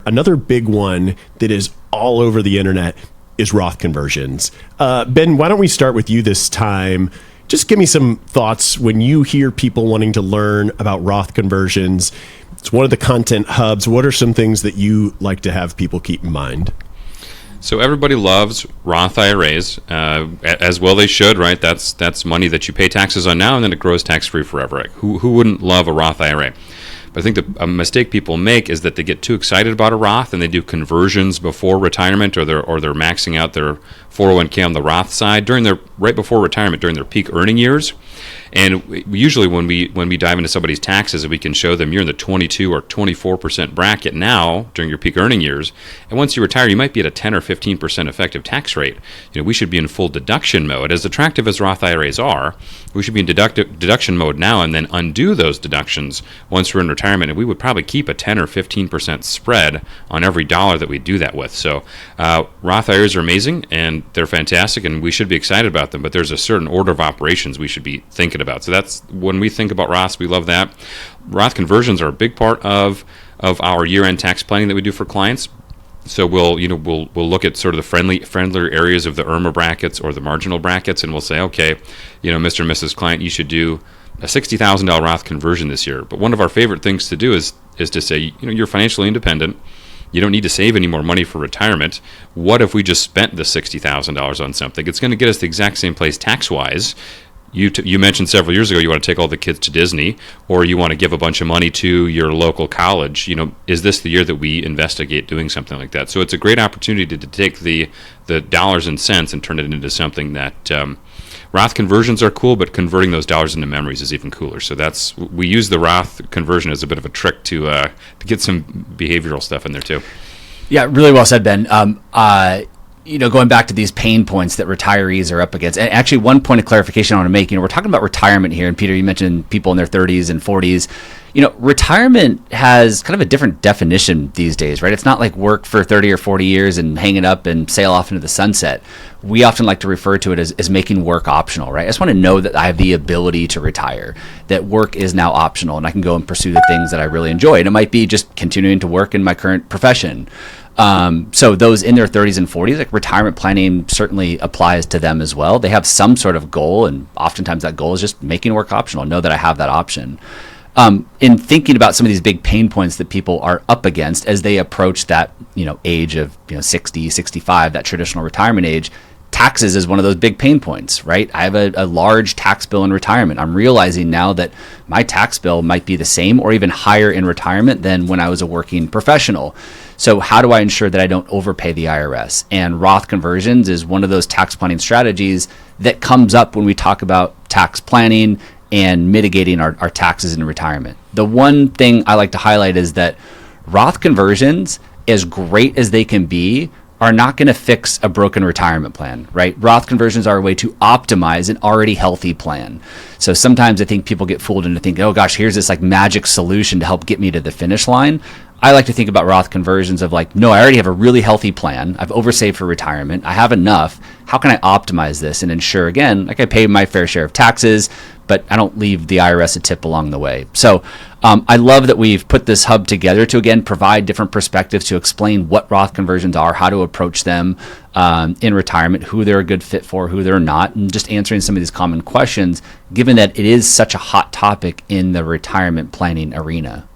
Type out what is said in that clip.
another big one that is all over the internet is Roth conversions. Ben, why don't we start with you this time? Just give me some thoughts when you hear people wanting to learn about Roth conversions. It's one of the content hubs. What are some things that you like to have people keep in mind? So everybody loves Roth IRAs, as well they should, right? That's money that you pay taxes on now, and then it grows tax-free forever. Right? Who wouldn't love a Roth IRA? But I think a mistake people make is that they get too excited about a Roth and they do conversions before retirement, or they're maxing out their 401k on the Roth side right before retirement during their peak earning years. And usually when we dive into somebody's taxes, we can show them you're in the 22 or 24% bracket now during your peak earning years. And once you retire, you might be at a 10 or 15% effective tax rate. We should be in full deduction mode. As attractive as Roth IRAs are, we should be in deduction mode now and then undo those deductions once we're in retirement. And we would probably keep a 10 or 15% spread on every dollar that we do that with. So Roth IRAs are amazing and they're fantastic and we should be excited about them, but there's a certain order of operations we should be thinking about. So that's when we think about Roths, we love that. Roth conversions are a big part of our year-end tax planning that we do for clients. So we'll look at sort of the friendlier areas of the IRMA brackets or the marginal brackets, and we'll say, okay, Mr. and Mrs. Client, you should do a $60,000 Roth conversion this year. But one of our favorite things to do is to say, you're financially independent. You don't need to save any more money for retirement. What if we just spent the $60,000 on something? It's going to get us the exact same place tax-wise. You mentioned several years ago you want to take all the kids to Disney, or you want to give a bunch of money to your local college. Is this the year that we investigate doing something like that? So it's a great opportunity to take the dollars and cents and turn it into something that Roth conversions are cool, but converting those dollars into memories is even cooler. So we use the Roth conversion as a bit of a trick to get some behavioral stuff in there too. Yeah, really well said, Ben. Going back to these pain points that retirees are up against, and actually one point of clarification I want to make, we're talking about retirement here, and Peter, you mentioned people in their 30s and 40s. Retirement has kind of a different definition these days, right? It's not like work for 30 or 40 years and hang it up and sail off into the sunset. We often like to refer to it as making work optional, right? I just want to know that I have the ability to retire, that work is now optional, and I can go and pursue the things that I really enjoy. And it might be just continuing to work in my current profession. So those in their 30s and 40s, like retirement planning certainly applies to them as well. They have some sort of goal, and oftentimes that goal is just making work optional. Know that I have that option. In thinking about some of these big pain points that people are up against as they approach that, age of 60, 65, that traditional retirement age, taxes is one of those big pain points, right? I have a large tax bill in retirement. I'm realizing now that my tax bill might be the same or even higher in retirement than when I was a working professional. So how do I ensure that I don't overpay the IRS? And Roth conversions is one of those tax planning strategies that comes up when we talk about tax planning and mitigating our taxes in retirement. The one thing I like to highlight is that Roth conversions, as great as they can be, are not going to fix a broken retirement plan, right? Roth conversions are a way to optimize an already healthy plan. So sometimes I think people get fooled into thinking, oh gosh, here's this like magic solution to help get me to the finish line. I like to think about Roth conversions of like, no, I already have a really healthy plan. I've oversaved for retirement. I have enough. How can I optimize this and ensure, again, like I pay my fair share of taxes, but I don't leave the IRS a tip along the way. So I love that we've put this hub together to, again, provide different perspectives to explain what Roth conversions are, how to approach them in retirement, who they're a good fit for, who they're not, and just answering some of these common questions, given that it is such a hot topic in the retirement planning arena.